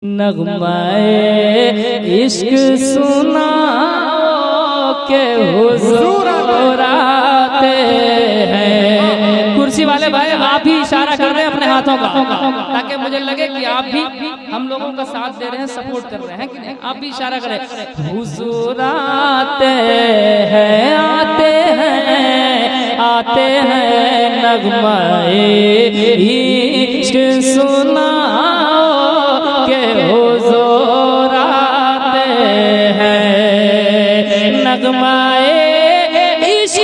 नगमाए इश्क सुनाओ के हुजूर आते हैं। कुर्सी वाले भाई आप भी इशारा कर रहे हैं अपने हाथों का, ताकि मुझे लगे कि आप भी हम लोगों का साथ दे रहे हैं, सपोर्ट कर रहे हैं कि नहीं। आप भी इशारा करें, हुजूर आते हैं, आते हैं, आते हैं। नगमाए इश्क सुनाओ के हुजूर आते हैं। नगमाए इश्क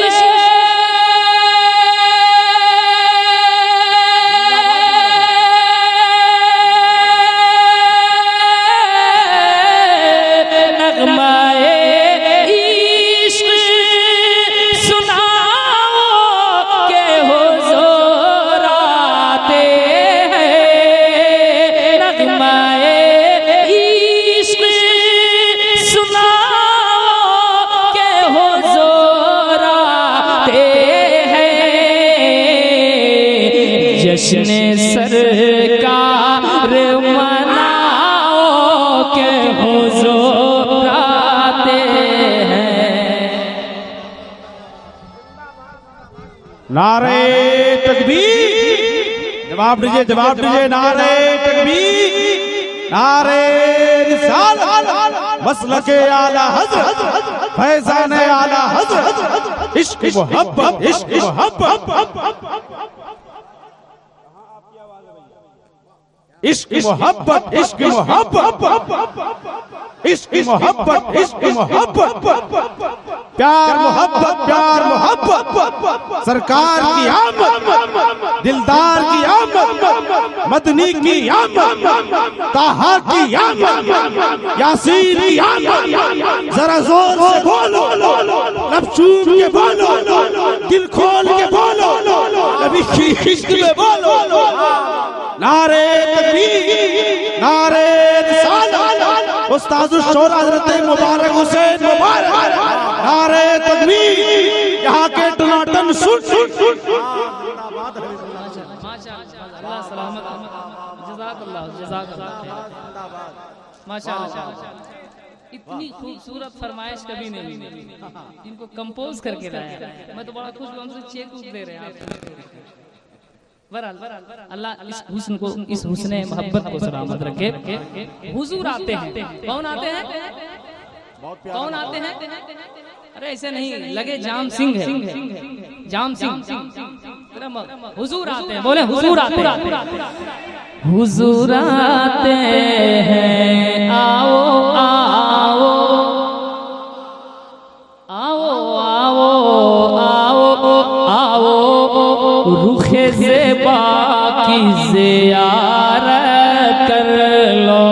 जश्न सरकार मनाओ के हुजूर आते हैं। नारे तकबीर, जवाब दीजिए, जवाब दीजिए। नारे तकबीर, नारे रिसालत, मसलके आला हज़रत, फैज़ाने आला हज़रत, इश्क मोहब्बत, इश्क मोहब्बत, इश्क मोहब्बत, इश्क मोहब्बत, इश्क मोहब्बत, इश्क मोहब्बत, प्यार मोहब्बत, प्यार मोहब्बत, सरकार की आमद, दिलदार की आमद, मदनी की आमद, ताहा की आमद, यासीन की आमद। जरा जोर से बोलो, लब चूम के बोलो, दिल खोल के बोलो, नबी की इश्क में बोलो। नारे तकबीर, नारे रिसालत, उस्तादुश शोरा हज़रत मुबारक हुसैन मुबारक। नारे तकबीर, यहाँ के टनाटन सुन सुन सुन। अल्लाह सलामत, जज़ाकल्लाह, जज़ाकल्लाह, माशाअल्लाह। इतनी खूबसूरत फरमाइश कभी नहीं मिली, इनको कंपोज करके लाया। मैं तो बड़ा खुश हूँ, हमसे चेक दे रहे हैं आप। अल्लाह इस हुस्न को, इस हुस्ने मोहब्बत को सलामत रखे। हुजूर आते हैं, कौन आते हैं, कौन आते हैं? अरे ऐसे नहीं लगे जाम सिंह है, जाम सिंह। हुजूर आते हैं, बोले हुजूर आते हैं, हुजूर आते हैं। आओ आओ आओ आओ आओ आओ, रुखे ज़ेबा की ज़ियारत कर लो।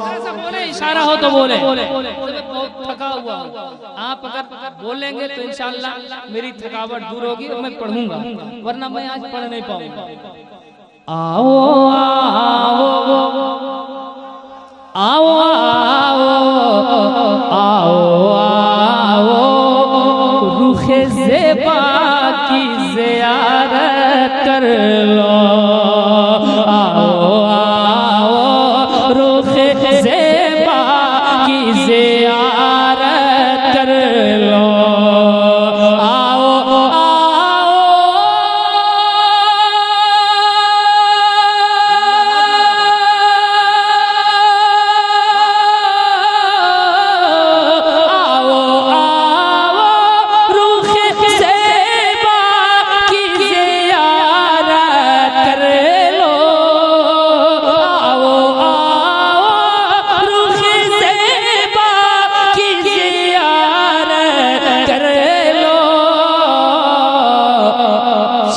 ऐसा बोले, इशारा हो तो बोले। बहुत थका हुआ आप अगर बोलेंगे तो इंशाअल्लाह मेरी थकावट दूर होगी और मैं पढ़ूंगा, वरना मैं आज पढ़ नहीं पाऊंगा। आओ आओ आओ आओ आओ, रुखे ज़ेबा की ज़ियारत कर लो। आओ आओ, रुखे ज़ेबा की ज़ियारत कर लो। आओ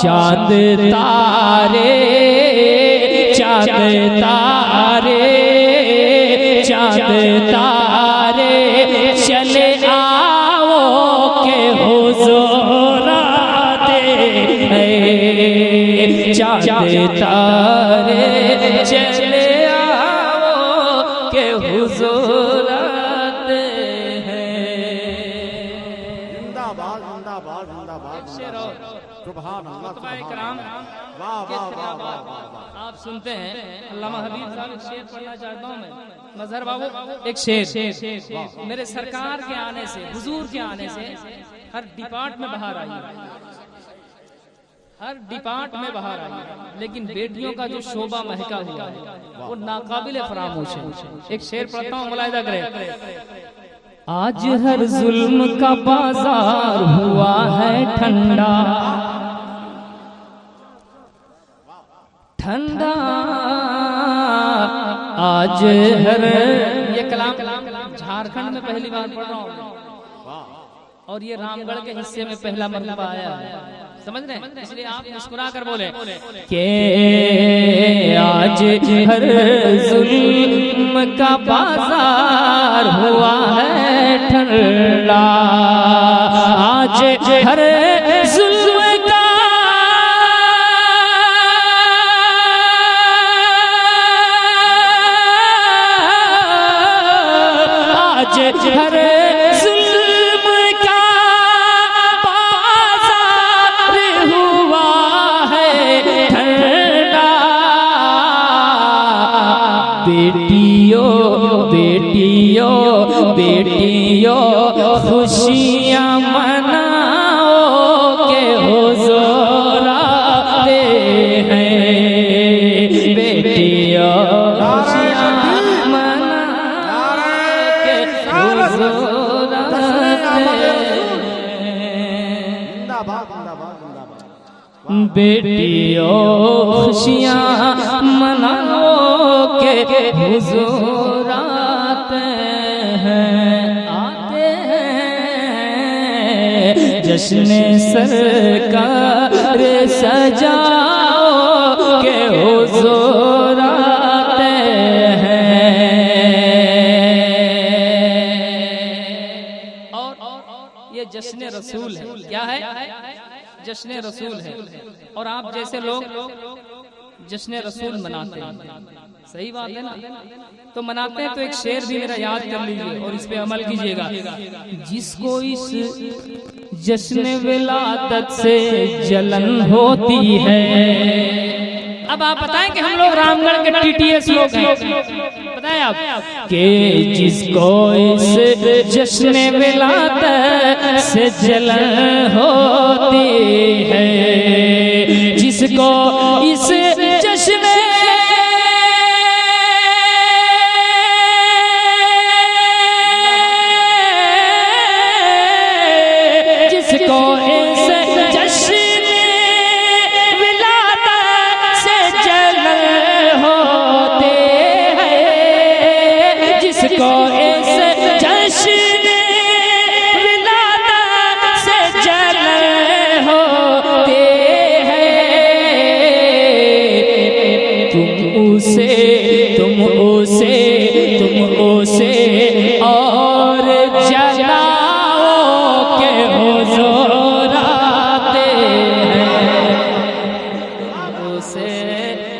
चाँद तारे, चाँद तारे, चाँद तारे चले आओ के हुजूर आते हैं। चाँद तारे चले आओ के हुजूर आते हैं। जिंदाबाद, जिंदाबाद, जिंदाबाद। इकराम आप सुनते हैं। अल्लामा हबीब साहब एक शेर पढ़ना चाहता हूँ मैं। मजहर बाबू एक शेर मेरे सरकार के आने से, हुजूर के आने से हर डिपार्ट में बाहर आई, हर डिपार्ट में बाहर आई, लेकिन बेटियों का जो शोभा महका हुआ है वो नाकाबिल फरामोश है। एक शेर पढ़ता हूँ, मुलाहिदा करें। आज हर जुल्म का बाजार हुआ है ठंडा, ठंडा आज हर, ये कलाम झारखंड में पहली बार पढ़ रहा हूँ और ये रामगढ़ के हिस्से में पहला मरतबा आया है, समझ रहे हैं? इसलिए आप मुस्कुरा कर बोले के आज हर जुल्म का बाजार हुआ है ठंडा, आज हर जुल्म का आज हर जुल्म का बाजार हुआ है ठंडा, बेटियों बेटियों बेटियों खुशियाँ मनाओ के हुजूर आते हैं, बेटियों खुशियाँ मनाओ के हुजूर आते हैं, बेटियों खुशियाँ मनाओ के हुजूर आते हैं, आते हैं। जश्न सरकार सजाओ के हुजूर आते हैं। और ये जश्न रसूल है, क्या है? जश्न रसूल है। और आप जैसे लोग जश्न रसूल मनाते हैं, सही बात है ना? तो मनाते हैं तो एक शेर भी मेरा याद कर लीजिए और इस पे अमल कीजिएगा। जिसको इस जश्न विलादत से जलन होती है, अब आप बताएं कि हम लोग रामगढ़ के टीटीएस लोग हैं, बताएं आप कि जिसको इस जश्न विलादत से जलन होती है, जिसको इस जश्न जिसको इस जश्न विलादत से जलन होते हैं, जिसको इस जश्न विलादत से जलन होते हैं, तुम उसे और जलाओ के हुजूर आते हैं, उसे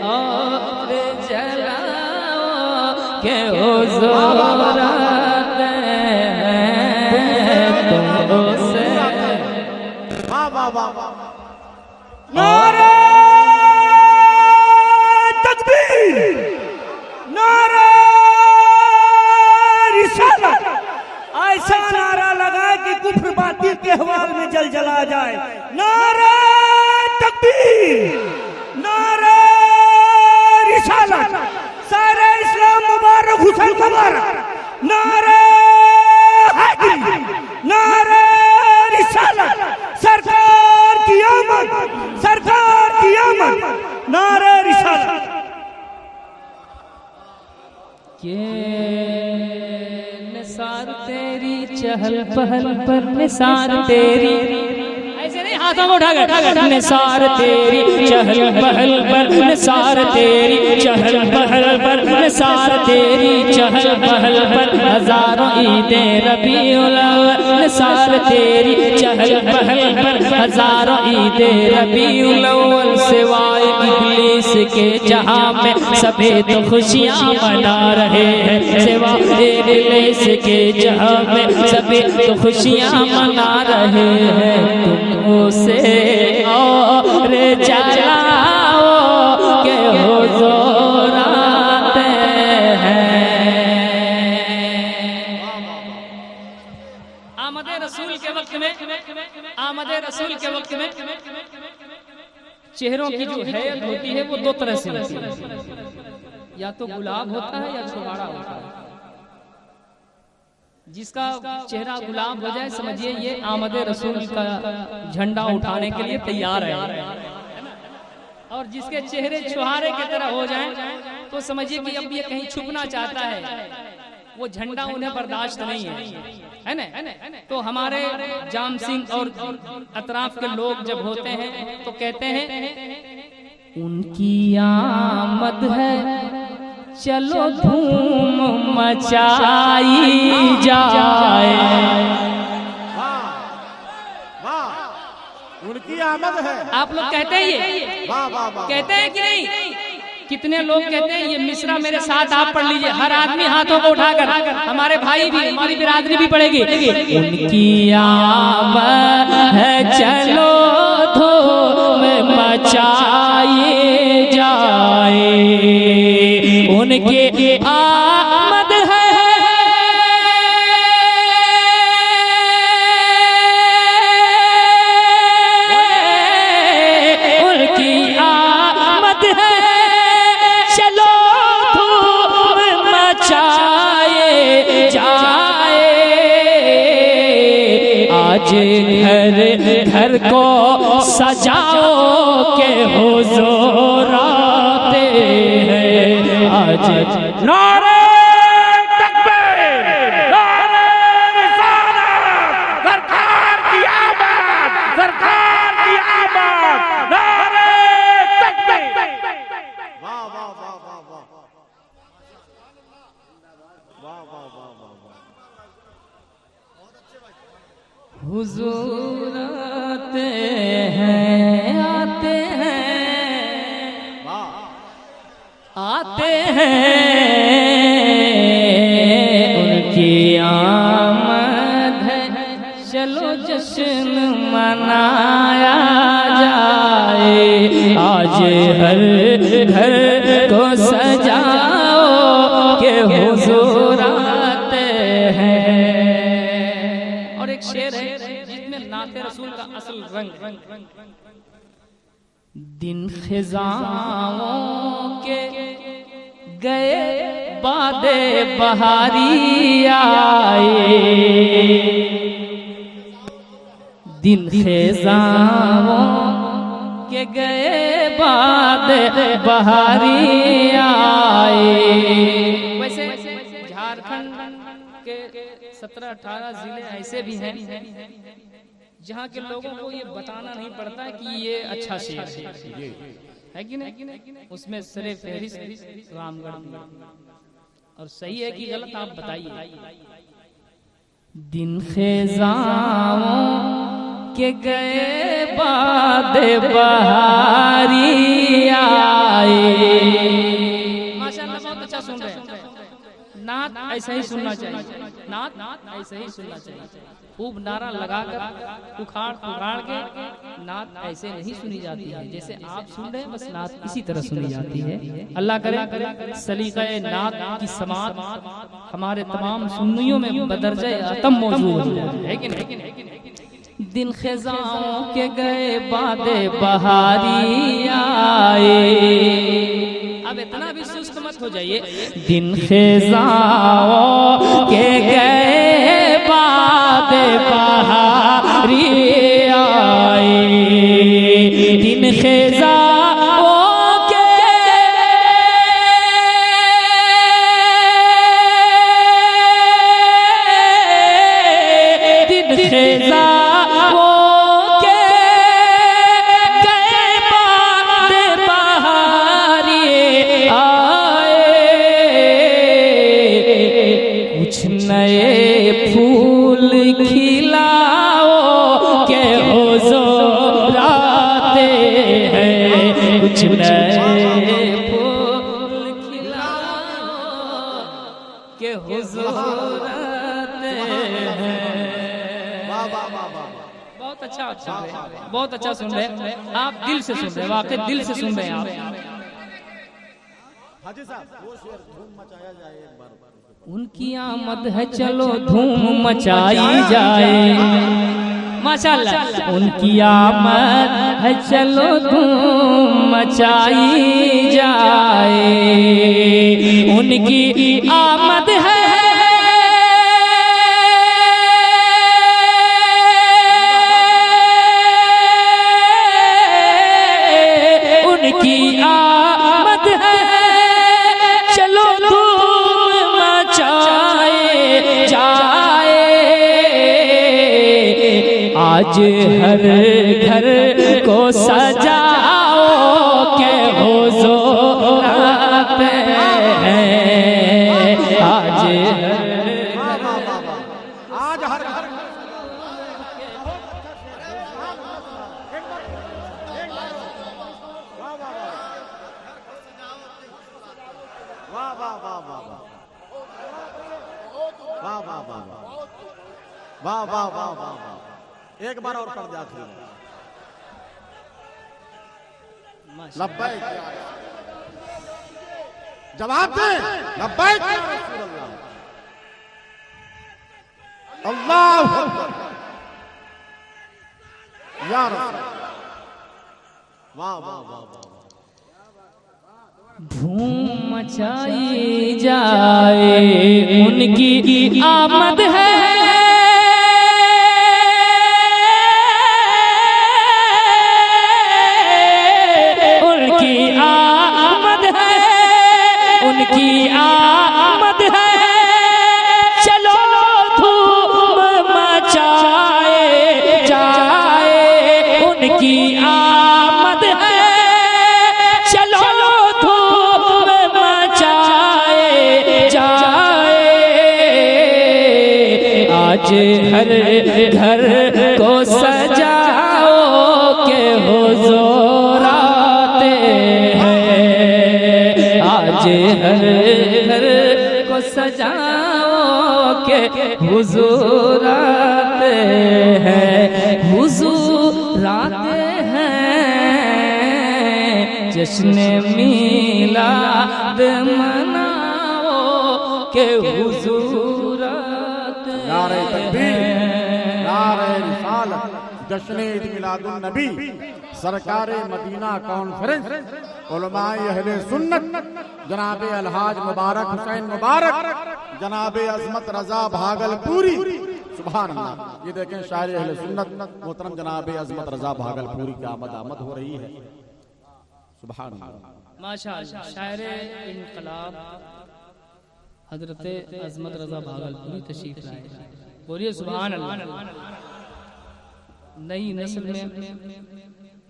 और जलाओ के हुजूर आते हैं, तुम उसे। नारे तकबीर, नारे रिसालत, ऐसा नारा लगा कि कुफ्र बातिल के हवाल में जल जला जाए। नारे तकबीर, नारे रिसालत, सारे इस्लाम मुबारक हुसैन मुबारक, नारे हैदरी, नारे रिसालत, सरकार की आमद, सरकार की आमद, नारे रिसालत। के निसार तेरी चहल पहल पर निसार तेरी, ऐसे नहीं हाथों को उठाकर, निसार तेरी चहल पहल पर, निसार तेरी चहल पहल पर, निसार तेरी चहल पहल पर, हजारों ईदे रबीउल अव्वल, निसार तेरी चहल पहल पर, हजारों ईदे रबीउल अव्वल सिवाय इब्लीस के जहां में सभी तो खुशियां मना रहे हैं, सिवाय इब्लीस के जहां में सभी तो खुशियां मना रहे हैं। तुम उसे और जलाओ के हुजूर आते हैं। आमदे रसूल के वक्त में, आमदे रसूल के वक्त में चेहरों की जो हैत होती है वो दो तरह से होती है, या तो गुलाब होता है या छुहाड़ा होता है। जिसका चेहरा गुलाब हो जाए समझिए ये आमदे रसूल का झंडा उठाने के लिए तैयार है, और जिसके चेहरे छुहारे की तरह हो जाएं तो समझिए कि अब ये कहीं छुपना चाहता है, वो झंडा उन्हें बर्दाश्त नहीं है ना। तो हमारे जाम सिंह और अतराफ के लोग जब होते हैं तो कहते हैं उनकी आमद है चलो धूम मचाई जाए। उनकी आमद है। आप लोग कहते हैं ये, कहते हैं कि नहीं? कितने लोग कहते हैं ये मिसरा मेरे साथ आप पढ़ लीजिए, हर आदमी हाथों को उठाकर, हमारे भाई भी, हमारी बिरादरी भी पढ़ेगी। उनकी आमद है चलो धूम मचाई जाए, उनकी आमद है घर घर को सजाओ के हुजूर आते हैं आज। नारे तकबीर, नारे रिसालत, सरकार की आमद, सरकार की आमद, नारे तकबीर। वाह वाह वाह वाह वाह वाह वाह वाह वाह। हुजूर आते हैं, आते हैं, आते हैं, उनकी आमद है चलो जश्न मनाया जाए। आज हर घर को सजाओ के हुजूर आते हैं। और एक शेर है जिसमें नाते रसूल का असल रंग, दिन खिजाओं के गए बादे बहारी आए, दिन खिजाओं के गए बादे बहारी आए। वैसे झारखंड के 17-18 जिले ऐसे भी हैं जहाँ के लोगों को ये बताना नहीं पड़ता कि ये अच्छा शेर है कि नहीं। उसमें सरे फहरिस्त रामगढ़, और सही है कि गलत आप बताइए। दिन खिजाओं के गए बादे बहारी आए। माशाअल्लाह बहुत अच्छा सुन रहे हैं। नात ऐसा ही सुनना चाहिए, नात ऐसा ही सुनना चाहिए। खूब नारा लगाकर उखाड़ उखाड़ के नात ऐसे नहीं सुनी जाती है जैसे आप सुन रहे हैं, बस नात इसी तरह सुनी जाती है। अल्लाह करे सलीक़े नात की समात हमारे तमाम सुन्नियों में बदरजे अतम मौजूद है कि नहीं। दिन खिजाओं के गए बादे बहारी आए। अब इतना भी सुस्त मत हो जाइए। दिन खिजाओं के गए बादे बहारी आए, दिन खिजाओं के दिन खिजाओं के गए बादे बहारी आए, कुछ नए के हुजूर आते हैं। बहुत अच्छा सुन रहे हैं, बहुत अच्छा सुन रहे हैं आप, दिल से सुन रहे हैं, वाकई दिल से सुन रहे हैं आप। हाजी साहब वो शेर धूम मचाया जाए एक बार। उनकी आमद है चलो धूम मचाई जाए, माशाअल्लाह। उनकी आमद है चलो धूम मचाई जाए, उनकी आमद है आज हर घर को सजाओ के हुजूर आते हैं। आज हर घर वाह वाह वाह वाह, एक बार और कर दिया। लब्बैक जवाब दे, लब्बैक अल्लाह या रसूल। वाह वाह वाह, धूम मचाई जाए, उनकी आमद है उनकी आमद है चलो धूम मचाए जाए, उनकी आमद है चलो धूम मचाए जाए। आज हर घर को सजाओ के हुजूर आते हैं। आज हर घर को सजाओ के हुजूर आते हैं, हुजूर आते हैं। जश्न मिलाद मनाओ के हुजूर आते हैं। नारे तकबीर, नारे रिसालत, जश्न ईद मिलादुन नबी, सरकारे मदीना कॉन्फ्रेंस, उलमाए अहले सुन्नत, जनाबे अलहाज मुबारक हुसैन मुबारक, जनाबे अजमत रजा भागलपुरी। सुभान अल्लाह। ये देखें शायर अहले सुन्नत मोहतरम जनाबे अजमत रजा भागलपुरी की आमद हो रही है। सुभान अल्लाह, माशाअल्लाह। शायर इनकलाब हजरत अजमत रजा भागलपुरी तशरीफ लाए, बोलिए सुभान अल्लाह। नई नस्ल में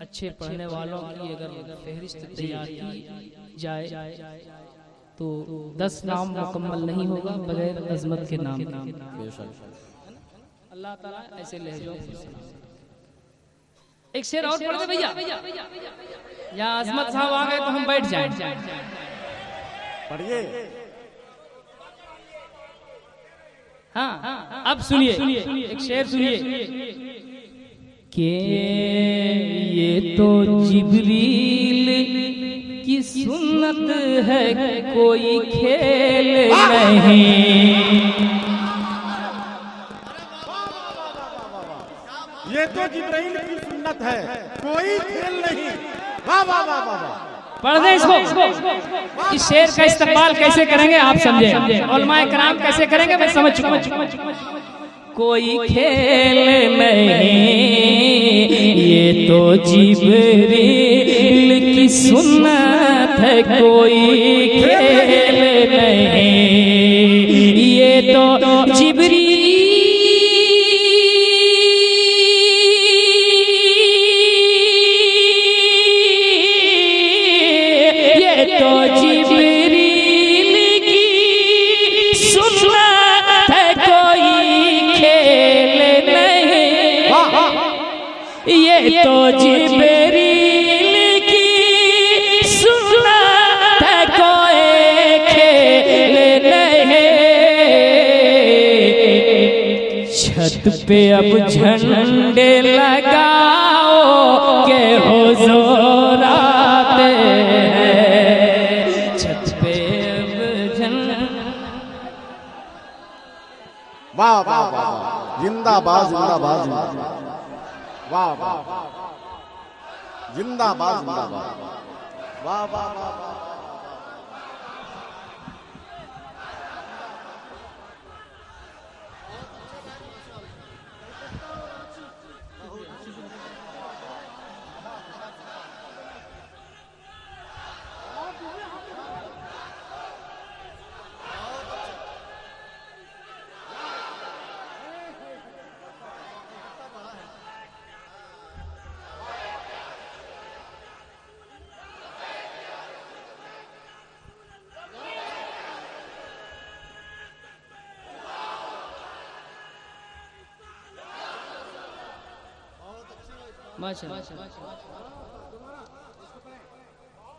अच्छे पढ़ने वालों की अगर फहरिस्त तैयार की जाए तो 10 नाम मुकम्मल नहीं होगा बगैर अजमत के नाम। अल्लाह ताला ऐसे लहजों। एक शेर और पढ़ दे भैया, या अजमत साहब आ गए तो हम बैठ जाएं। पढ़िए। हाँ अब सुनिए, एक शेर सुनिए कि ये तो जिब्रील की सुन्नत है कोई खेल नहीं। ये तो जिब्रील की सुन्नत है कोई खेल नहीं। वाह वाह वाह वाह। पढ़ दे इसको। इस शेर का इस्तेमाल कैसे करेंगे आप समझे, उलमाए कराम कैसे करेंगे मैं समझ चुका हूं। कोई खेल नहीं, ये तो जिब्रील की सुन्नत है कोई खेल नहीं। ये तो जिब्रील ये तो जिब्रील की सुन्नत है कोई खेल नहीं। पे अब झंडे लगाओ के हुजूर आते हैं। छत पे अब झंडे। वाह वाह वाह, जिंदाबाद जिंदाबाद जिंदाबाद, वाह वाह जिंदाबाद जिंदाबाद, वाह वाह वाह।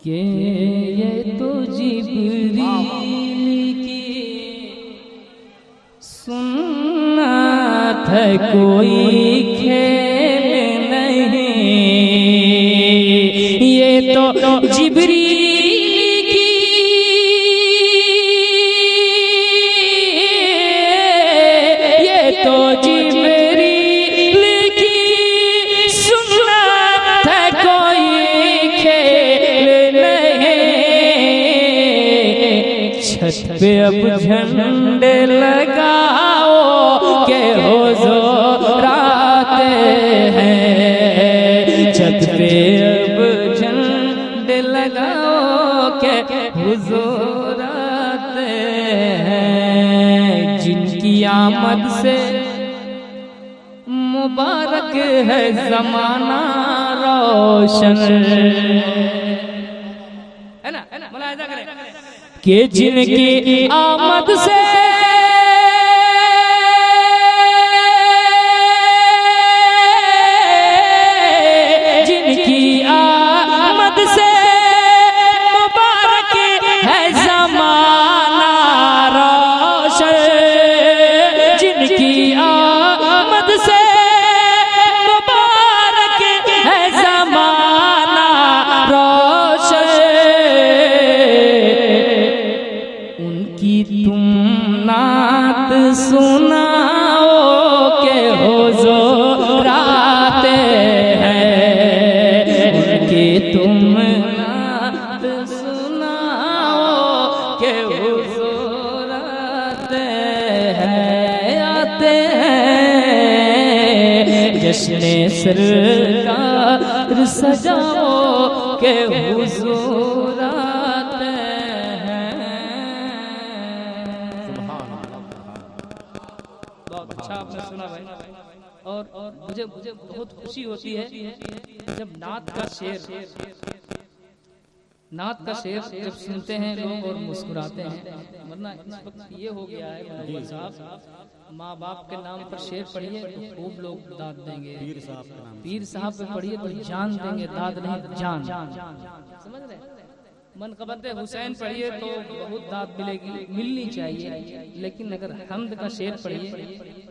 के ये तो जिब्रील की सुन्नत है, कोई खेल नहीं। ये तो जिब्रील की ये तो छत पे अब झंडे लगाओ के हुजूर आते हैं। छत पे अब झंडे लगाओ के हुजूर आते हैं। जिनकी आमद से मुबारक है ज़माना रोशन, है ना मुलाहिजा करें कि जिनकी आमद से मुबारक है ज़माना रोशन। जिनकी आमद से मुबारक है ज़माना रोशन। तुम नात सुनाओ के हुजूर आते हैं। उनकी तुम नात सुनाओ के हुजूर आते हैं। जश्न सरकार सजाओ के हुजूर आते हैं। अच्छा आपने सुना भाई। और मुझे बहुत खुशी होती है जब नात का शेर जब सुनते हैं लोग और मुस्कुराते हैं। वरना इस वक्त ये हो गया है साहब, माँ बाप के नाम पर शेर पढ़िए तो खूब लोग दाद देंगे। पीर साहब पे पढ़िए तो जान देंगे, दाद नहीं जान। समझ रहे? मनक़बत हुसैन पढ़िए तो बहुत दाद मिलनी चाहिए। लेकिन अगर हम्द का शेर पढ़िए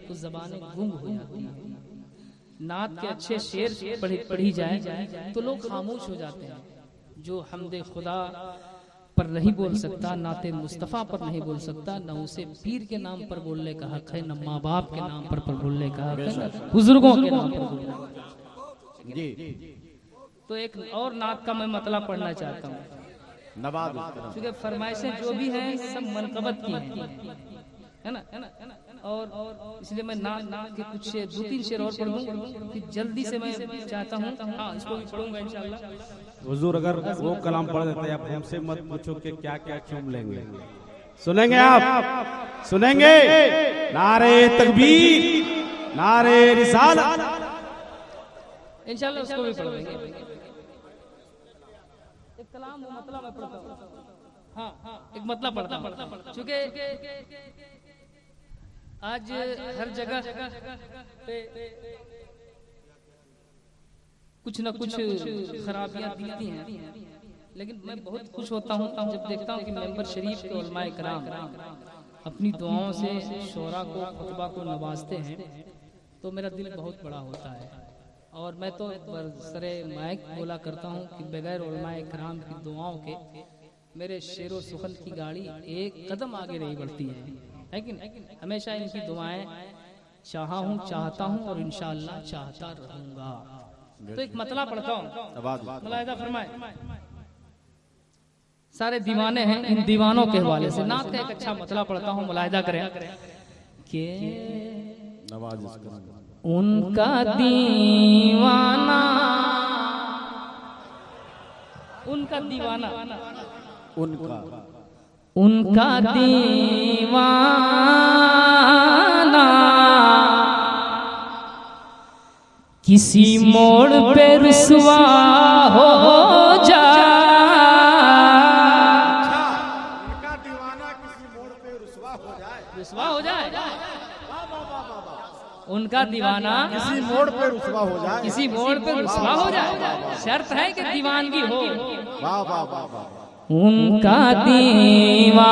तो ज़बानें गुंग हो जाती हैं। नात के अच्छे शेर पढ़ी जाए तो लोग खामोश हो जाते हैं। जो हम्द खुदा पर नहीं बोल सकता, नाते मुस्तफ़ा पर नहीं बोल सकता, न उसे पीर के नाम पर बोलने का हक है, न माँ बाप के नाम पर बोलने का हक है, बुजुर्गों के नाम पर बोलने का। तो एक और नात का मैं मतलब पढ़ना चाहता हूँ। क्योंकि फरमाइशें जो भी हैं सब मनक़बत की हैं, है ना। और इसलिए मैं नात के कुछ 2-3 शेर और पढ़ दूं कि जल्दी से मैं चाहता हूँ। हाँ, इसको भी पढ़ूंगा इंशाअल्लाह। हुजूर अगर वो कलाम पढ़ देते हैं आप हमसे मत पूछो कि क्या क्या चूम लेंगे। सुनेंगे आप, सुनेंगे नारे तकबीर, नारे रिसालत, इंशाअल्लाह उसको भी पढ़ देंगे। एक कलाम मतलब मैं पढ़ता हूँ। हाँ, एक मतलब पढ़ता हूँ। चूँकि आज हर जगह पे कुछ न कुछ खराबियां दिखती हैं, लेकिन मैं बहुत खुश होता हूँ जब देखता हूँ कि मेंबर शरीफ के उलमाए कराम अपनी दुआओं से शोरा को खुतबा को नवाजते हैं। तो मेरा दिल बहुत बड़ा होता है। और मैं तो सरे माइक बोला करता हूँ कि बगैर उलमाए किराम की दुआओं के मेरे शेरो सुखन की गाड़ी एक कदम आगे नहीं बढ़ती है कि नहीं? हमेशा इनकी दुआएं चाहा हूँ, चाहता हूँ और इंशाअल्लाह चाहता रहूंगा। तो एक मतला पढ़ता हूँ, मुलाहिदा फरमाए। सारे दीवाने हैं, इन दीवानों के हवाले से नात का एक अच्छा मतला पढ़ता हूँ, मुलाहिदा करें कि उनका दीवाना, उनका दीवाना, उनका दीवाना किसी मोड़ पे रुसवा हो जाए। उनका दीवाना किसी मोड़ पे रुसवा हो जाए, रुसवा हो जाए। उनका दीवाना किसी मोड़ पे रुसवा हो जाए, किसी मोड़ पे रुसवा हो जाए। शर्त है कि दीवानगी हो। वाह वाह वाह वाह। उनका दीवाना,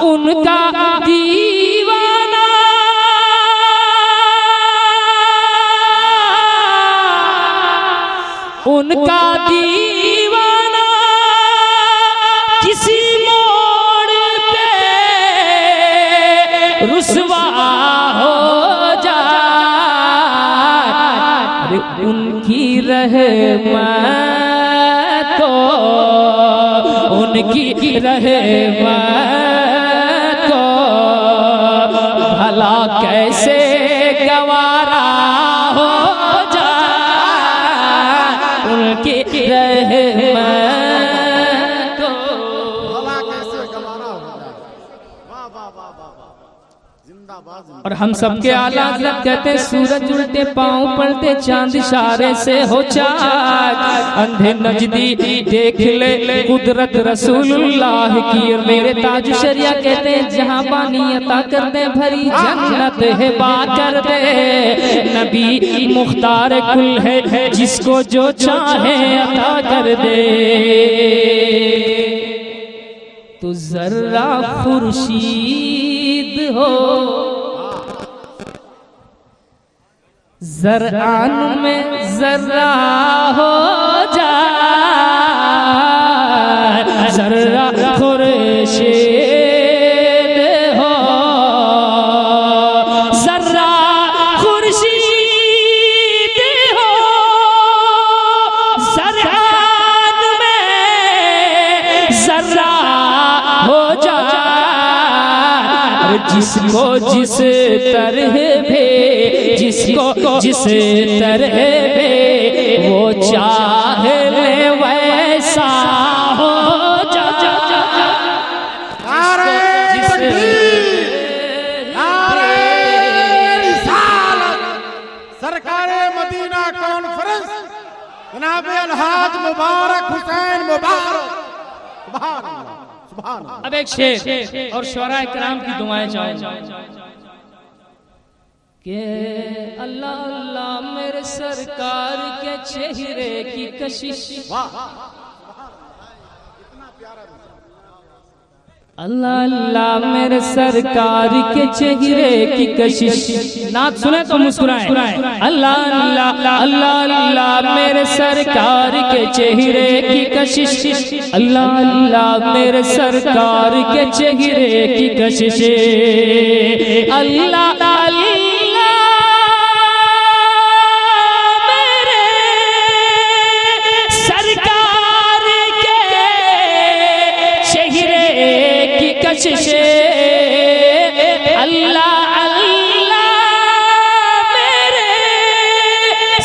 उनका दीवाना उनका दीवाना किसी मोड़ पे रुसवा हो जाए। अरे उनकी रहमत तो, उनकी रहमत तो भला कैसे गवारा हो जाए। उनकी रहमत तो भला कैसे गवारा हो जाए। वाह वाह वाह वाह वाह, जिंदाबाद। और हम सबके आला हज़रत कहते हैं सूरज उल्टे पांव पड़ते चांद इशारे से हो चाक। अंधे नजदी देख ले कुदरत रसूलुल्लाह की। और मेरे ताज शरिया कहते हैं जहां पानी अता कर दे भरी जन्नत है बा कर दे। नबी मुख्तार कुल है जिसको जो चाहे अता कर दे। तो जर्रा खुर्शीद हो ज़रआन में ज़र्रा हो जाए। ज़र्रा खुर्शीद हो, ज़र्रा खुर्शीद हो, ज़रआन में ज़र्रा हो जाए। जिसको जिस तरह भी, जिसको जिस तरह भी वो चाहे ले वैसा हो जाए। सरकारे मदीना कॉन्फ्रेंस जनाब अलहाज मुबारक हुसैन मुबारक। सुभान अल्लाह, सुभान अल्लाह। अब एक शेर और शुअराए किराम की दुआएं चाहूंगा कि अल्लाह अल्लाह मेरे सरकार के चेहरे की कशिश। अल्लाह अल्लाह मेरे सरकार के चेहरे की कशिश। नात सुने तो मुस्कुराएं। अल्लाह अल्लाह अल्लाह अल्लाह मेरे सरकार के चेहरे की कशिश। अल्लाह अल्लाह मेरे सरकार के चेहरे की कशिश। अल्लाह अल्लाह अल्लाह मेरे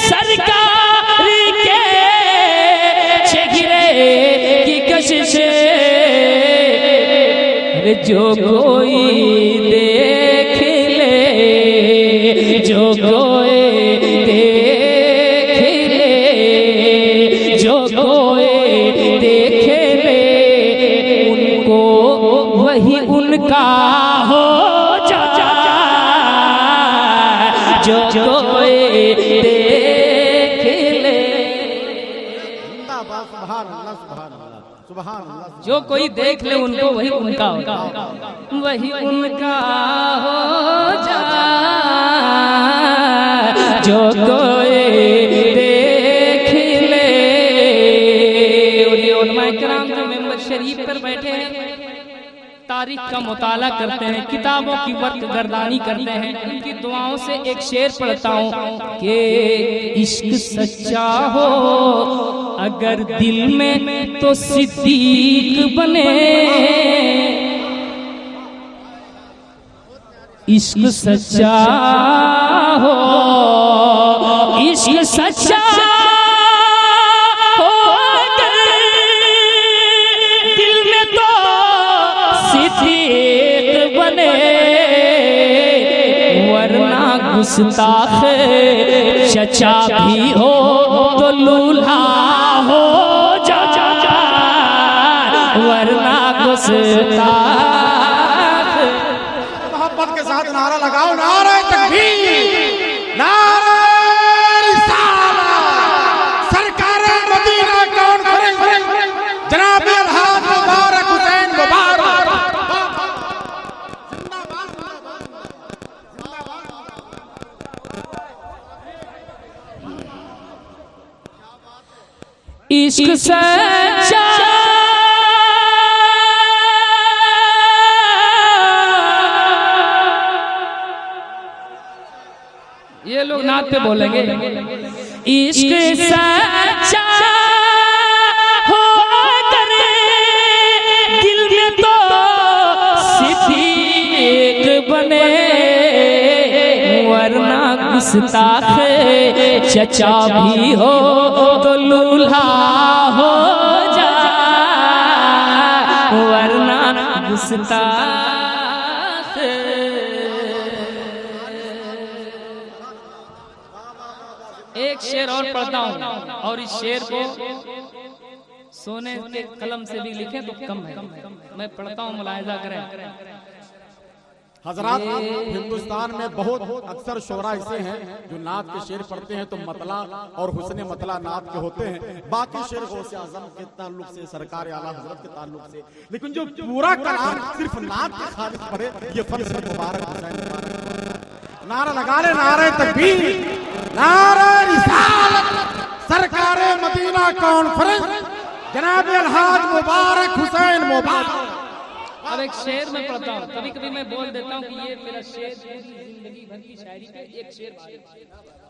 सरकार के चेहरे की कशिश। अरे जो कोई देख ले, जो कोई देख ले, जो कोई देख ले उनको वही उनका हो जाए। जो कोई देख ले। जिंदाबाद, सुभान अल्लाह, सुभान अल्लाह, सुभान अल्लाह। जो कोई देख ले उनको वही उनका होगा, वही उनका हो जाए जो कोई देख ले। और ये उलमाए किराम जो मेंबर शरीफ पर बैठे हैं, तारीख का मुताला करते हैं, किताबों की वर्क गर्दानी करते हैं, इनकी दुआओं से एक शेर पढ़ता हूँ कि इश्क सच्चा हो अगर दिल में तो सिद्दीक बने, इश्क सच्चा हो, इश्क सच्चा हो अगर दिल में तो सिद्दीक बने, वरना गुस्ताख चचा भी हो तो लूल्हा हो जा, वरना गुस्ताख। मोहब्बत के साथ नारा लगाओ, नारा तकबीर, नारा रिसालत। सरकार मदीना कॉन्फ्रेंस जनाब अलहाज मुबारक हुसैन मुबारक। इश्क सच्चा ये लोग नात पे बोलेंगे, इश्क सच्चा हो अगर दिल में तो सिद्दीक बने, वरना गुस्ताख चचा भी हो तो लूल्हा हो जा, वरना गुस्ताख। एक शेर और पढ़ता हूँ, और इस शेर को सोने के कलम से भी लिखे तो कम है, मैं पढ़ता हूँ, मुलाहिजा करें। हजरात, हिंदुस्तान में बहुत अक्सर शोरा ऐसे हैं जो नात के शेर पढ़ते हैं तो मतला और हुस्ने मतला नात के होते हैं, बाकी शेर गौसे आजम के ताल्लुक से, सरकार आला हजरत के ताल्लुक से, लेकिन जो पूरा कलाम सिर्फ नात के खालिद पढ़े ये फर्ज मुबारक हुसैन मुबारक। नारा लगा ले, नारा तकबीर, नारा रिसालत। सरकार मदीना कॉन्फ्रेंस जनाब अलहाज मुबारक हुसैन मुबारक। अब एक शेर में पढ़ता हूँ, कभी कभी मैं बोल देता हूँ कि ये मेरा शेर जिंदगी भर की शायरी पे एक शेर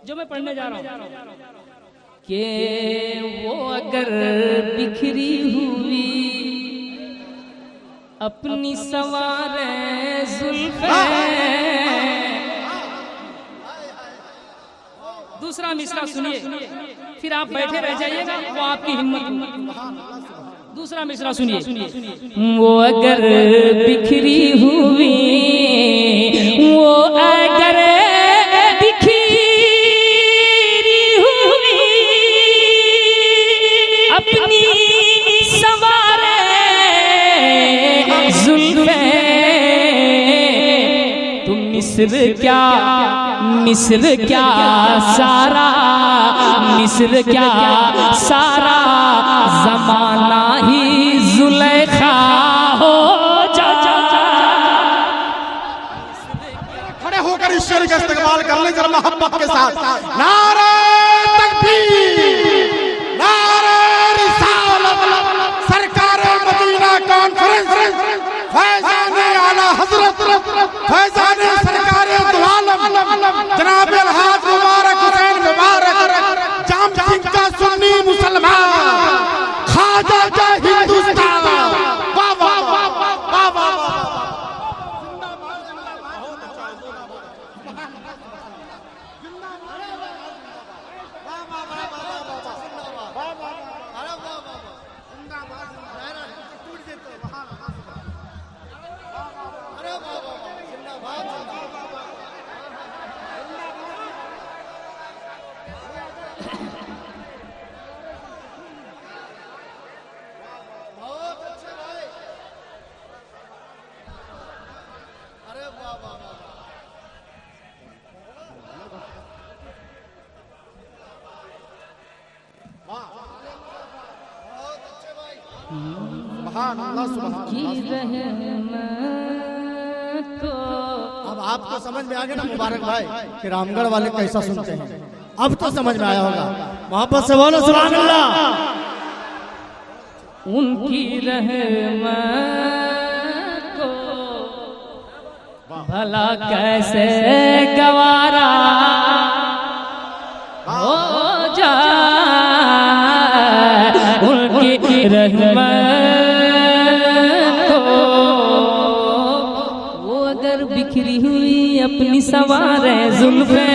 जो मैं पढ़ने जा रहा हूँ कि वो अगर बिखरी हुई अपनी सवारे जुल्फे। दूसरा मिसरा सुनिए, फिर आप बैठे रह जाइएगा, वो आपकी हिम्मत। दूसरा मिसरा सुनिए, वो अगर बिखरी हुई, वो अगर बिखरी हुई अपनी सवारे जुल्फे, तुम मिस्र क्या सारा, मिस्र क्या सारा जमाना ही जुलेखा हो जा। खड़े होकर इस शेर का इस्तेमाल कर ले जरा मोहब्बत के साथ। नारा तकबीर, नारा रिसालत। सरकार मदीना कॉन्फ्रेंस फैजान आला हजरत फैजान सरकार दो आलम जनाब अलहाज मुबारक हुसैन मुबारक, जाम सिंह का सुन्नी मुसलमान, खाजा का हिंदुस्तान। वाह वाह वाह वाह वाह। सुभान अल्लाह, सुभान रहमत को। अब आपको समझ में आ गया ना मुबारक भाई कि रामगढ़ वाले कैसा सुनते हैं, अब तो समझ में आया होगा। मोहब्बत से बोलो सुभान अल्लाह। उनकी रहमत को भला कैसे गवारा हो जाए, उनकी रहमत को वो अगर बिखरी हुई अपनी सवारे जुल्फे,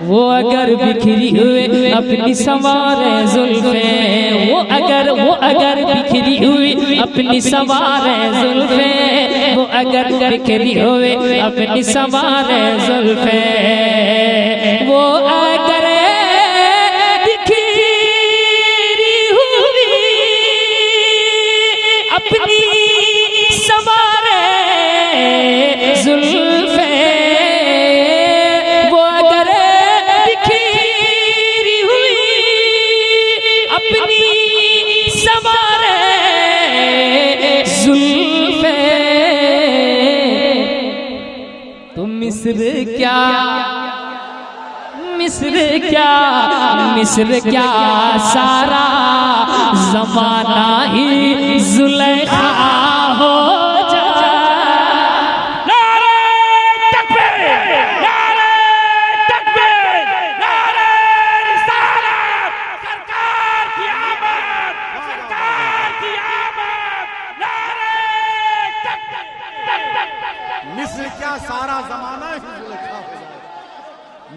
वो अगर बिखरी हुए अपनी सवारे जुल्फे, वो अगर बिखरी हुई अपनी सवारे जुल्फे, वो अगर बिखरी हुए अपनी सवारे जुल्फे, वो अगर बिखरी हुई अपनी सवारे जुल्फे, वो अगर बिखरी हुई अपनी सवारे जुल्फे, तो मिस्र क्या सारा जमाना ही जुलेखा हो जाए। नारे तकबीर, नारे तकबीर, नारे रिसालत, सरकार की आमद, सरकार की आमद, नारे तकबीर। मिस्र क्या सारा जमाना ही जुलेखा हो जाए,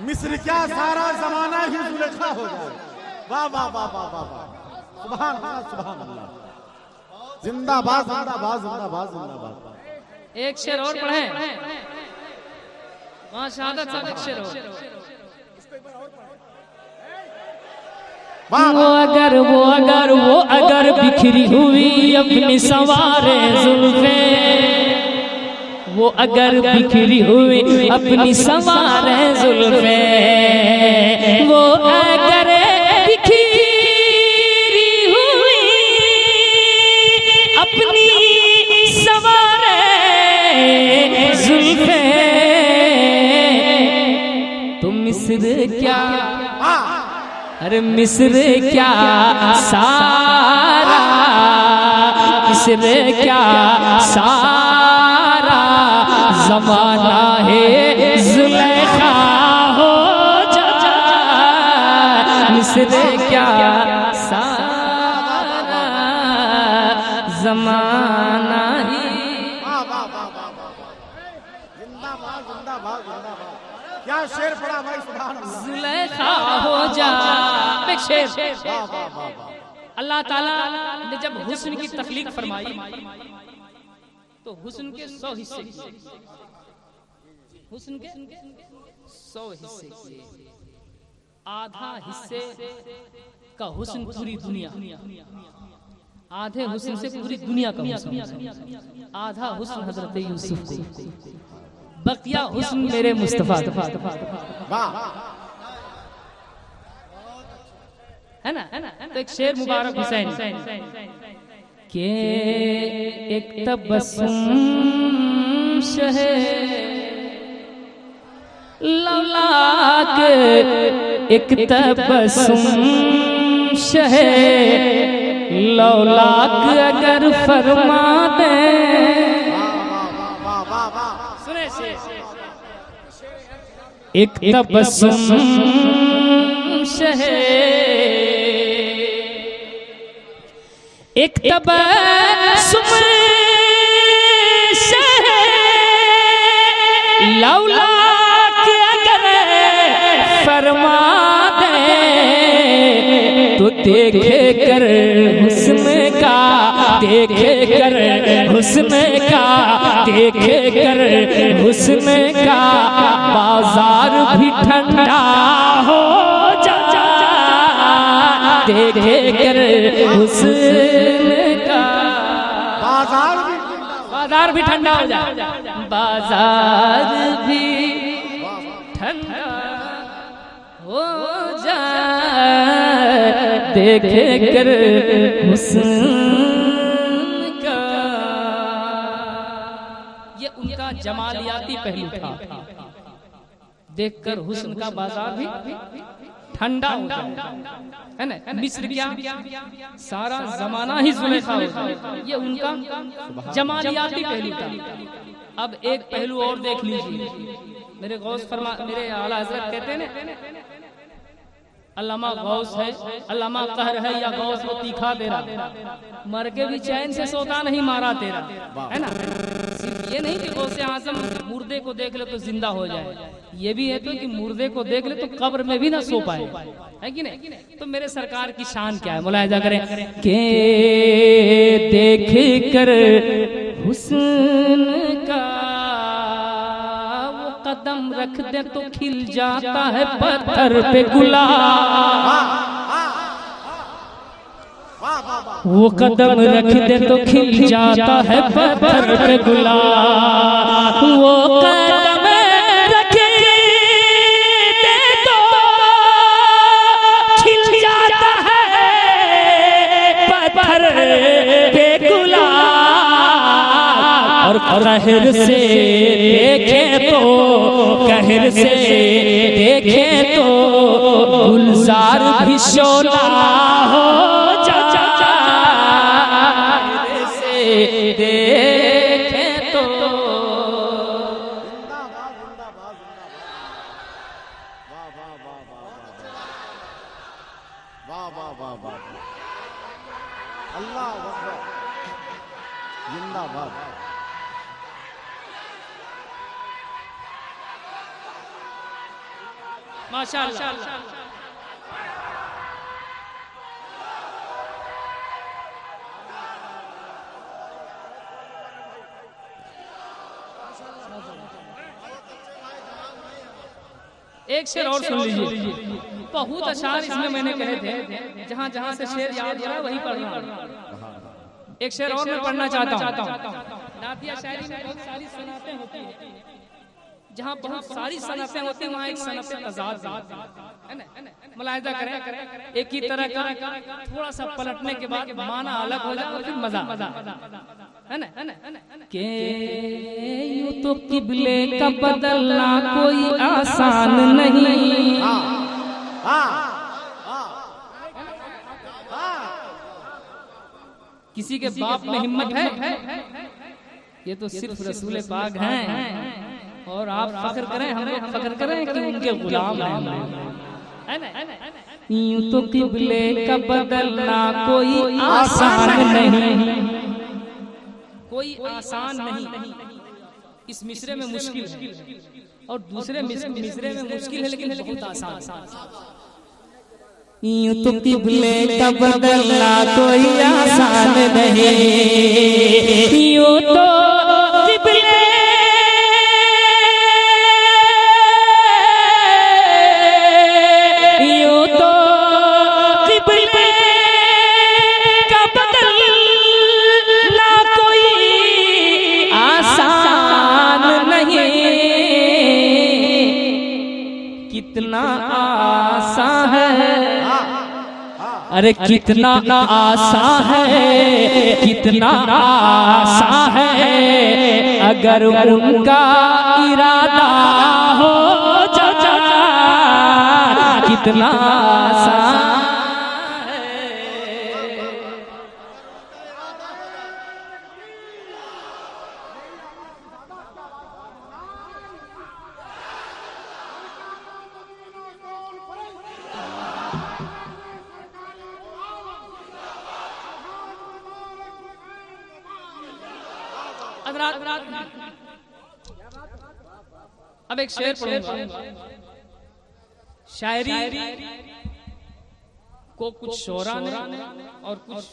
मिस्र क्या सारा जमाना ही जुलेखा हो जाए। वाह वाह वाह वाह वाह वाह, सुभान अल्लाह, सुभान अल्लाह, जिंदाबाद जिंदाबाद जिंदाबाद जिंदाबाद। एक शेर और पढ़ें, वहाँ शहादत साहब एक शेर और। वो अगर बिखरी हुई अपनी सवारे जुल्फे, वो अगर बिखरी हुई अपनी सवारे जुल्फे, वो अगर बिखरी हुई अपनी सवारे जुल्फे, तो मिस्र क्या, अरे मिस्र क्या सारा, मिस्र क्या सारा जमाना है जुलेखा हो जाए, मिस्र क्या सारा जमाना ही। जिंदाबाद जिंदाबाद जिंदाबाद, क्या शेर पड़ा भाई, सुभान अल्लाह। जुलेखा हो जाए, एक शेर। अल्लाह ताला ने जब हुस्न की तख्लीक फरमाई तो हुस्न के 100 हिस्से किए, हुस्न के 100 हिस्से किए। आधा हिस्से का हुस्न पूरी दुनिया, आधे हुस्न से पूरी दुनिया का हुस्न, आधा हुस्न हजरत यूसुफ को, बकिया हुस्न मेरे मुस्तफा। है ना? तो एक शेर मुबारक हुसैन के एक तबस्सुम शहे लौलाक, एक तबस्सुम शहे लौलाक अगर फरमा दे, सुने से एक तबस्सुम शहे, एक तबस्सुम शहे लौलाक अगर फरमा दे, तो देखे कर हुस्न का, देखे कर हुस्न का, देखे कर हुस्न का बाजार भी ठंडा हो जाए, देखे कर हुस्न का बाजार भी ठंडा हो जाए, बाजार भी ठंडा हो जाए, देखे कर हुस्न का। ये उनका जमालियाती पहलू था। देखकर हुस्न का बाजार भी ठंडा हो जाए, है ना। मिस्र क्या सारा जमाना ही जुलेखा हो जाए, ये उनका जमालियाती पहलू था। अब एक पहलू और देख लीजिए। मेरे गौस फरमा, मेरे आला हजरत कहते हैं ना, अल्लामा गौस है, अल्लामा कहर है या गौस वो तीखा दे रहा, मर के भी चैन से सोता नहीं मारा तेरा, है ना। सिर्फ ये नहीं कि गौसे आजम मुर्दे को देख ले तो जिंदा हो जाए, ये भी है तो कि मुर्दे को देख ले तो कब्र में भी ना सो पाए, है कि नहीं। तो मेरे सरकार की शान क्या है, मुलाहिजा करें के देख कर हुस्न का वो कदम रख दे तो खिल जाता है पत्थर पे गुलाब, वो कदम रख दे तो खिल जाता है पत्थर पे गुलाब, वो कदम रख दे तो खिल जाता है पत्थर पे गुलाब, और कहर से देखे तो कहर से देखे तो गुलजार भी शोला हो जाए, से देखे तो। अल्लाह अकबर, जिंदाबाद। माशाअल्लाह। एक शेर और सुन लीजिए, बहुत अशार इसमें मैंने कहे थे, जहाँ जहाँ से शेर याद हो रहा है वही पढ़ रहा हूँ। एक शेर और मैं पढ़ना चाहता हूँ। नातिया शायरी में बहुत सारी सनतें होती हैं, जहाँ बहुत सारी सनतें होती हैं वहाँ एक सनत तज़ाद है ना। मुलाहिजा करें, एक ही तरह का थोड़ा सा पलटने के बाद माना अलग हो जाए और फिर मजा है ना। के यूं तो किबले का बदलना कोई आसान नहीं, किसी के बाप में हिम्मत है, ये तो सिर्फ रसूल पाक हैं। और आप फख्र करें, हम लोग फख्र करें कि उनके गुलाम हैं, है ना। यूं तो किबले का बदलना कोई आसान नहीं, कोई आसान नहीं। इस मिसरे में मुश्किल है और दूसरे मिसरे में मुश्किल है, लेकिन बहुत आसान। यूं तो किबले का बदलना कोई आसान नहीं, यूं तो किबले कितना आसान है, अरे कितना आसान है, कितना आसान है, अगर उनका इरादा हो जाए, कितना आसान है। अब एक शेर पढ़ूंगा। शायरी को कुछ शोरा ने और कुछ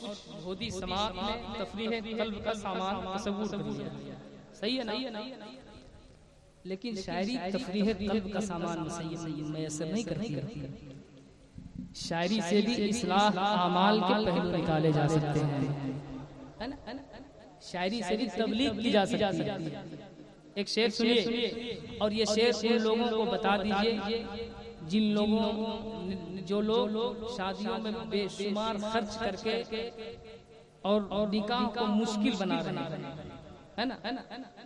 भोदी समाज ने तफरीह कल्ब का सामान तस्वूर कर दिया, सही है ना। लेकिन शायरी तफरीह कल्ब का सामान मैसर नहीं करती। शायरी से भी इस्लाह आमाल के पहलू निकाले जा सकते हैं, है ना। शायरी से भी तबलीग की जा सकती है। एक शेर सुनिए, और ये शेर उन लोगों को बता दीजिए जिन लोगों जो लोग शादियों में बेशुमार खर्च करके और निकाह को मुश्किल बना रहे है ना,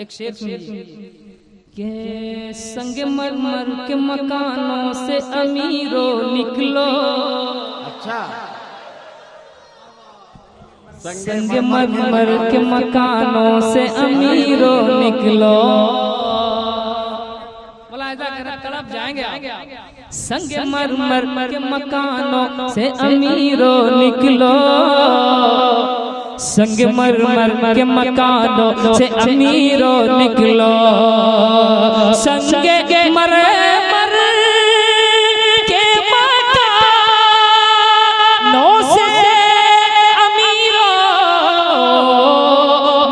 एक शेर सुनिए के संगमरमर के मकानों से अमीरों निकलो। अच्छा, संगमरमर के मकानों से अमीरों निकलो। बोला ऐसा कल जाएंगे। संगमरमर के मकानों से अमीरों निकलो, संगमरमर के मकानों से अमीरों निकलो। संगमरमर के मकानों से अमीरों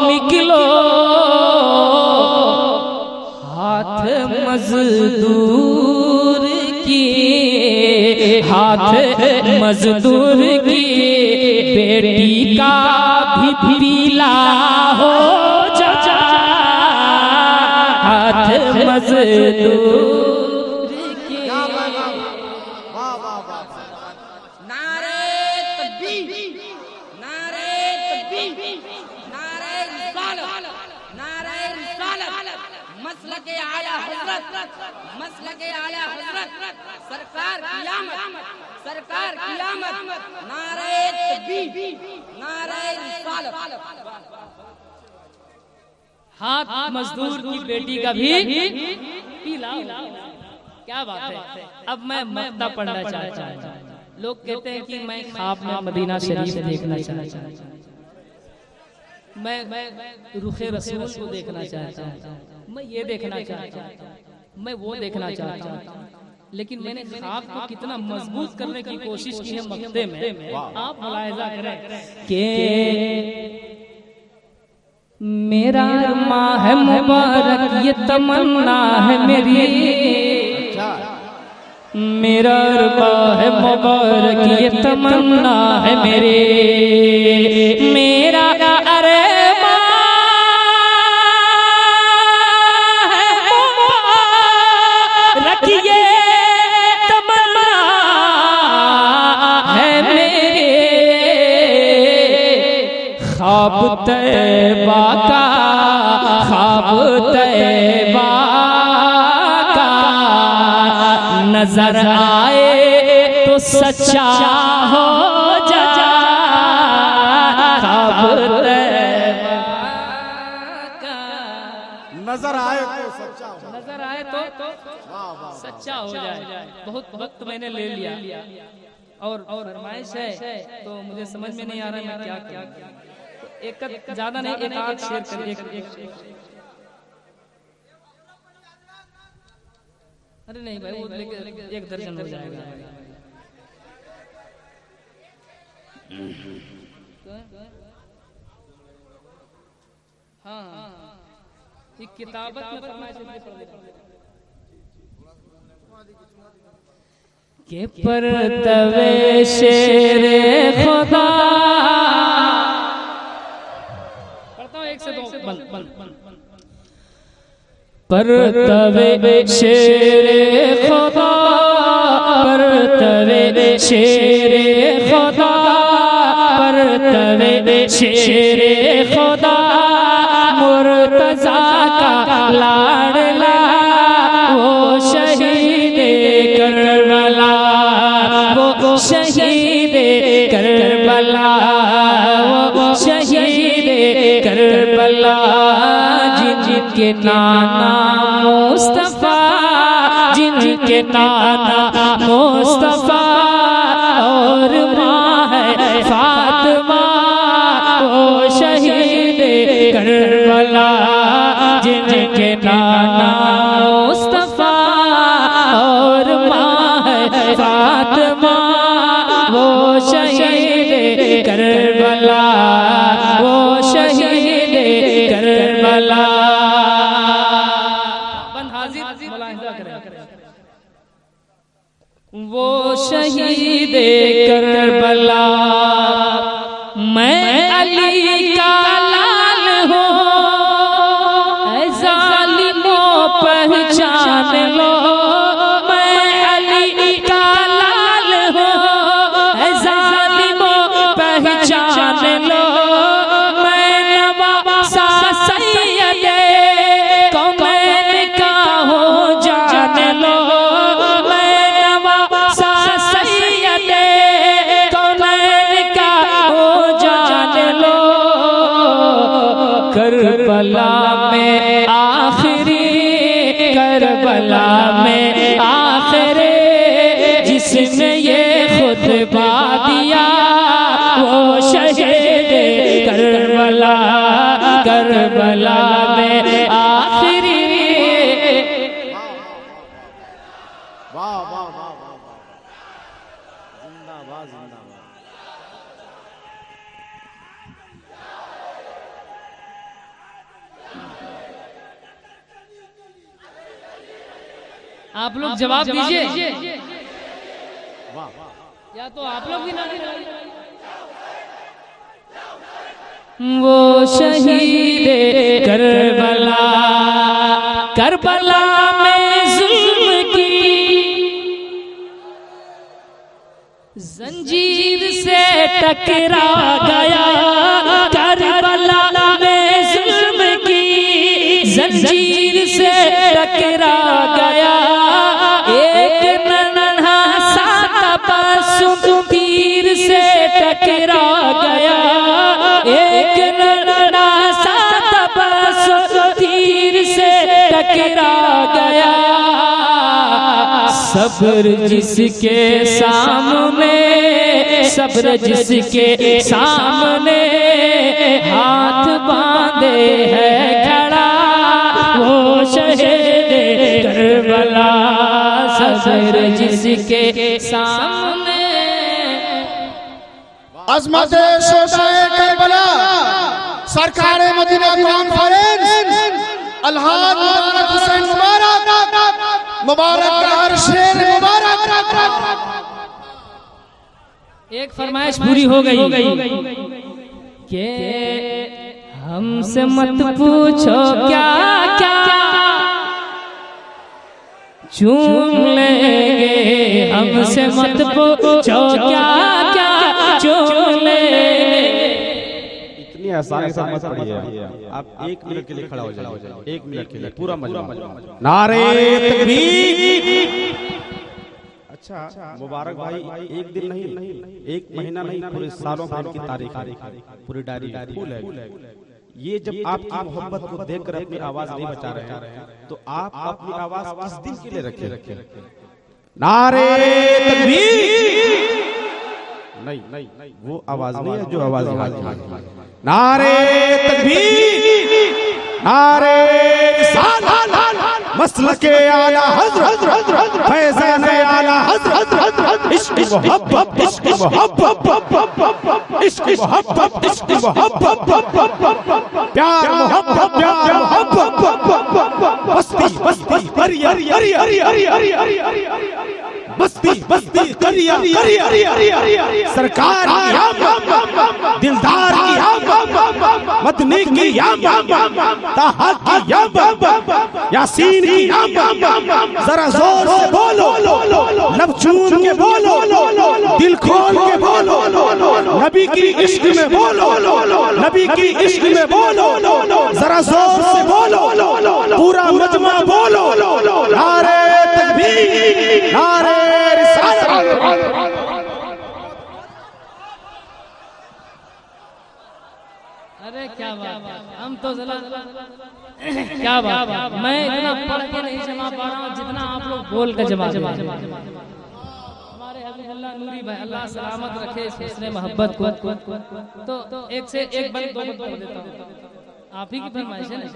निकलो। हाथ मजदूर की, हाथ मजदूर की बेटी का भी पीला हो जा, हाथ मजदूर की। नारे तकबीर, नारे तकबीर, नारे रिसालत, नारे रिसालत, मसलके आला हजरत, मसलके आला हजरत, सरकार क़यामत, सरकार क़यामत, नारे तकबीर, नारे रिसालत। हाथ मजदूर की बेटी का भी पीला। क्या बात है। अब मैं मक्ता पढ़ना चाहता हूँ। लोग कहते हैं कि मैं ख्वाब में मदीना शरीफ देखना चाहता हूँ, मैं रुखे रसूल को देखना चाहता हूँ, मैं ये देखना चाहता हूँ, मैं वो देखना चाहता हूँ। लेकिन मैंने ख्वाब को कितना मजबूत करने की कोशिश की है मक्ते में। आप मुलाहिजा करें कि मेरा अरमां है मुबारक, ये तमन्ना है मेरी। मेरा अरमां है मुबारक, ये तमन्ना है मेरी। मेरा अरमां है मुबारक, ये तमन्ना है मेरी। ख्वाब तैबा का, ख्वाब तैबा का नजर आए तो सच्चा हो जा, ख्वाब तैबा का नजर आए तो सच्चा हो, नजर आए तो सच्चा हो जाए। बहुत वक्त मैंने ले लिया और फरमाइश है तो मुझे समझ में नहीं आ रहा मैं क्या एक ज्यादा नहीं, एक आध शेर कर। अरे नहीं भाई, वो लेके एक दर्जन हो जाएगा। हाँ, ये किताबत में फरमाइश के परतवे शेरे खुदा। एक से दो परतवे शेरे खुदा, परतवे शेरे खुदा, परतवे शेरे खुदा। मुर्तजा का लाडला वो शहीद करबला, वो शहीद करबला, वो शहीद करबला। जिनके नाना मुस्तफा, जिनके नाना मुस्तफा और माँ है फातिमा, वो शहीद करबला। जिनके नाना मुस्तफा और माँ है फातिमा, वो शहीद करबला, वो शहीद करबला। वो शहीद करबला। मैं अली का लाल हूँ, जालिमों करबला में आखिरी, करबला में आखिरी जिसने ये खुतबा दिया वो शहीद करबला, करबला में आखिरी। वाह वाह वाह वाह, जिंदाबाद जिंदाबाद। आप लोग जवाब दीजिए, या तो आप लोग भी ना। वो शहीद करबला, करबला में जुल्म की जंजीर से टकरा गया, करबला में जुल्म की जंजीर से टकरा गया। एक नन्हा सा तबस्सुम तीर से टकरा गया, एक नन्हा सा तबस्सुम तीर से टकरा गया। सब्र जिसके सामने, सब्र जिसके सामने हाथ बांधे है खड़ा वो शहीद करबला, सब्र जिसके सामने। अज़मत शोदाए करबला, सरकार मदीना कॉन्फ्रेंस, अलहाज मुबारक हुसैन मुबारक, मुबारक हर शेर मुबारक। एक फरमाइश पूरी हो गई कि हमसे मत पूछो क्या क्या चूम लेंगे, हमसे मत पूछो क्या क्या चूम लेंगे। इतनी आसानी से मत पढ़िए, आप 1 मिनट के लिए खड़ा हो जाइए, 1 मिनट के लिए पूरा मजमा। नारे तकबीर। अच्छा मुबारक भाई, एक दिन नहीं, एक महीना नहीं, पूरे सालों भर की तारीख, पूरी डायरी फुल है। ये जब आपकी मोहब्बत को देखकर अपनी आवाज नहीं बचा रहे हैं तो आप अपनी आवाज किस दिन के लिए रखे? नारे तकबीर। नहीं, वो आवाज नहीं है जो आवाज नारे तकबीर, नारे मसलके आला हज़रत, फैज़ान आला हज़रत, इश्क मोहब्बत, इश्क मोहब्बत, इश्क मोहब्बत, इश्क मोहब्बत, प्यार मोहब्बत, प्यार मोहब्बत, बस्ती बस्ती करिया करिया, बस्ती बस्ती करिया करिया, सरकार की आम, दिलदार की आम, मदनी की आम, ताहा की आम, यासीन की आम। जरा जोर से बोलो, लब चूम के बोलो, दिल खोल के बोलो, नबी की इश्क में बोलो, नबी की इश्क में बोलो, जरा जोर से बोलो, पूरा मजमा बोलो, नारे तकबीर, नारे रिसालत। अरे क्या बात, हम तो जरा क्या बात, मैं इतना पढ़ के नहीं जमा पा रहा हूँ जितना आप लोग बोल के जमा। हमारे हबीबुल्लाह नूरी भाई, अल्लाह सलामत रखे इस हुस्न मोहब्बत को। तो एक से एक बल दो बोल देता हूँ, आप ही की फरमाइश है ना,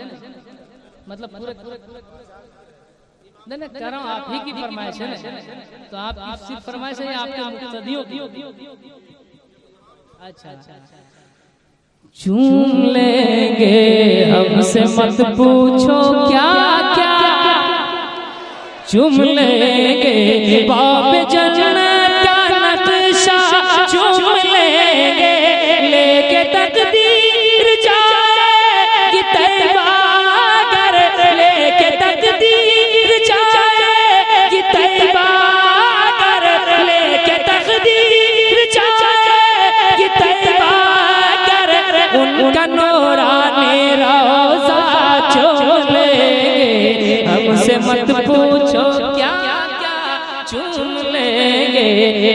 मतलब पूरे नहीं कह रहा हूँ, आप ही की फरमाइश है ना, तो आप सिर्फ फरमाइश है आपके मुक्तदियों की। अच्छा, चूम लेंगे हमसे मत पूछो क्या क्या चूम लेंगे, बाब जन्नत का नक्शा चूम लेंगे, लेके तकदीर जाएगी तैबा कर, लेके तकदीर जाएगी तैबा कर, लेके तकदीर जाएगी तैबा कर, उनका नूरानी रोज़ा चूम लेंगे, हमसे मत पूछो क्या क्या चूम लेंगे,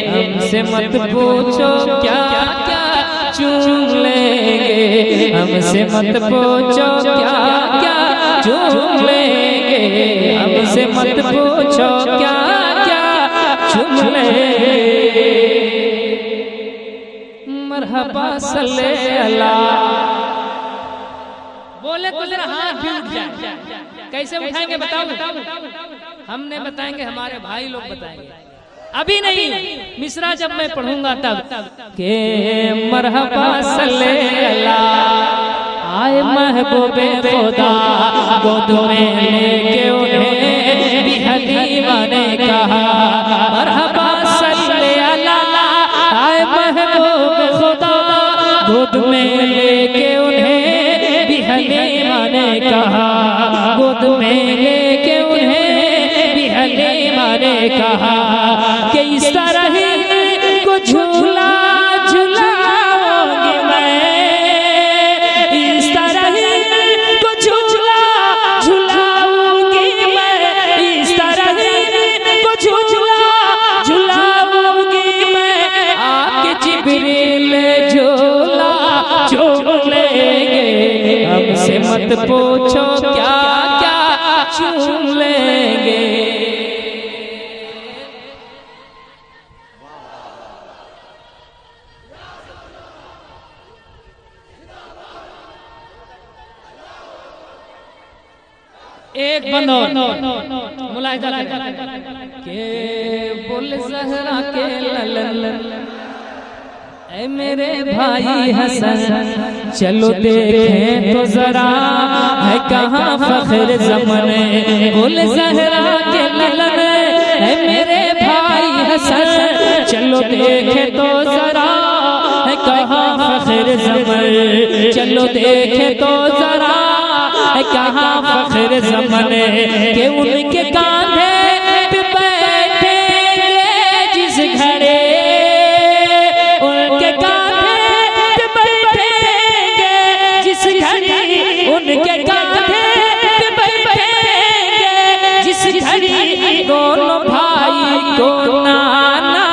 हमसे मत पूछो क्या क्या चूम लेंगे, हमसे मत पूछो क्या क्या चूम लेंगे, हमसे मत पूछो क्या क्या चूम लेंगे। मरहबा सल्ले अला, बोले तो जरा हाथ भी उठ जाए। कैसे उठाएंगे बताओ? हमने बताएंगे, हमारे भाई लोग बताएंगे, अभी नहीं, मिसरा जब मैं पढ़ूंगा तब के मरहबा सल्ले अला, आए महबूबे खुदा गोद में लेके उन्हें भी हलीमा ने कहा। मरहबा सल्ले अला, आए महबूबे खुदा गोद में लेके उन्हें भी हलीमा ने कहा, गोद में लेके उन्हें भी हलीमा ने कहा कि इस तरह को झूला झुलाऊंगी मैं, इस तरह को झूला झुलाऊंगी मैं, इस तरह को झूला झुलाऊंगी मैं। आके जिब्रील झूला झूम लेंगे, हमसे मत पूछो क्या क्या चूम लेंगे। एक बनो मुलाहिदा के बोल ज़हरा के ललन, ऐ मेरे भाई हसन चलो देखें तो जरा है कहाँ फख्र ज़माने। बोल ज़हरा के ललन, ऐ मेरे भाई हसन चलो देखें तो जरा है कहाँ फख्र ज़माने। चलो देखें तो जरा कहाँ फख्र ज़माने के उनके कांधे पे बैठेंगे जिस घड़े, उनके कांधे पे बैठेंगे जिस घड़ी, उनके कांधे पे बैठेंगे जिस घड़ी। दोनों भाई को नाना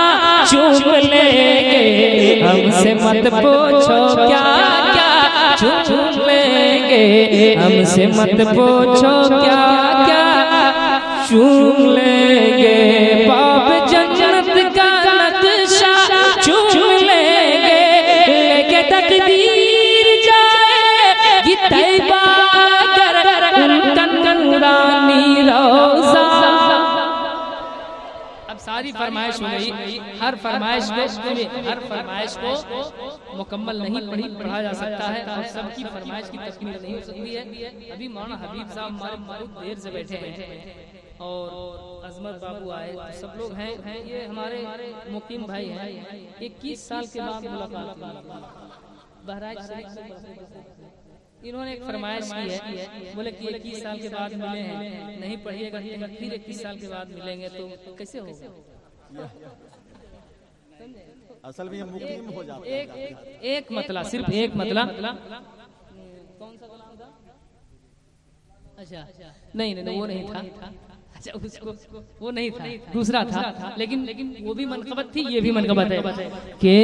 चूम लेंगे, हमसे मत पूछो क्या क्या चूम लेंगे, हमसे मत पूछो क्या क्या चूम लेंगे। बाब जन्नत का नक्शा चूम लेंगे, लेके तकदीर जाएगी तैबा कर उनका नूरानी रोज़ा। अब सारी फरमाइश हो गई, हर फरमाइश को मुकम्मल नहीं पढ़ा जा सकता है और सबकी फरमाइश की तकमील नहीं हो सकती है। अभी मौलाना हबीब साहब हमारे बहुत देर से बैठे हैं और अजमत बाबू आए, सब लोग हैं, ये हमारे मुकीम भाई हैं। 21 साल के बाद मुलाकात बहराइच से इन्होंने एक फरमाइश की है, बोले कि 21 साल के बाद मिले हैं, नहीं पढ़िएगा फिर 21 साल के बाद मिलेंगे तो कैसे होगा? असल में मुकीम हो जाता है। एक मतला, सिर्फ एक मतला। कौन सा कलाम था? अच्छा नहीं वो नहीं था। अच्छा उसको वो नहीं था, दूसरा था, लेकिन वो भी मनकबत थी, ये भी मनकबत है कि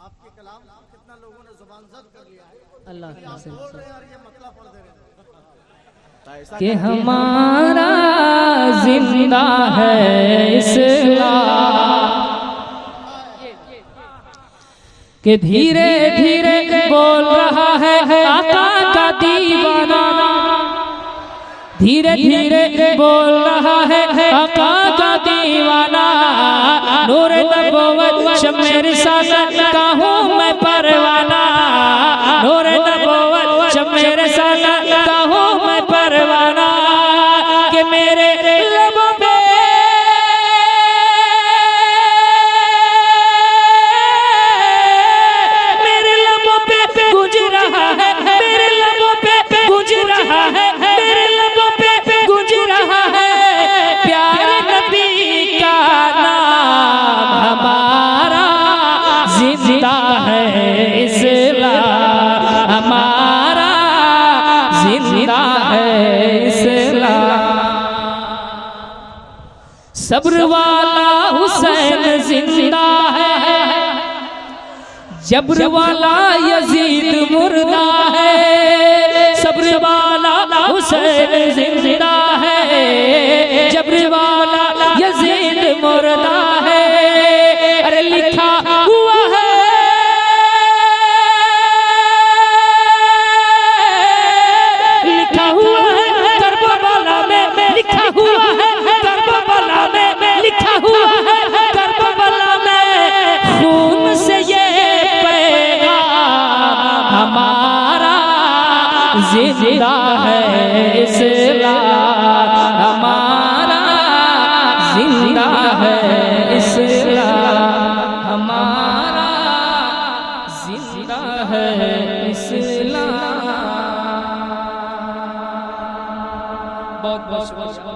आपके कलाम कितना लोगों ने जुबान जद कर लिया है। अल्लाह कि हमारा जिंदा है इस्लाम, कि धीरे धीरे बोल रहा है आका का दीवाना, धीरे धीरे बोल रहा है आका का दीवाना। नूर नबुव्वत शम्मे रिसालत का हूँ मैं परवाना, नूर नबुव्वत शम्मे रिसालत का हूँ मैं परवाना। कि मेरे लबों पे गूंज रहा है, मेरे लबों पे गूंज रहा है, मेरे लबों पे गूंज रहा है प्यारे नबी का नाम। हमारा जिंदा है इस्लाम, हमारा जिंदा है इस्लाम। सब्र वाला हुसैन जिंदा है, जब्र वाला यजीद मुर्दा है, सब्र वाला हुसैन जिंदा है। जब्र वाला यजीद मुर्दा है, अरे लिखा हुआ है, लिखा हुआ है करबला में, लिखा हुआ है करबला में, लिखा हुआ है करबला में। खून से ये पैगाम हमारा जिंदा है इस्लाम, हमारा जिंदा है इस्लाम, हमारा जिंदा है इस्लाम। बहुत बहुत शुक्रिया।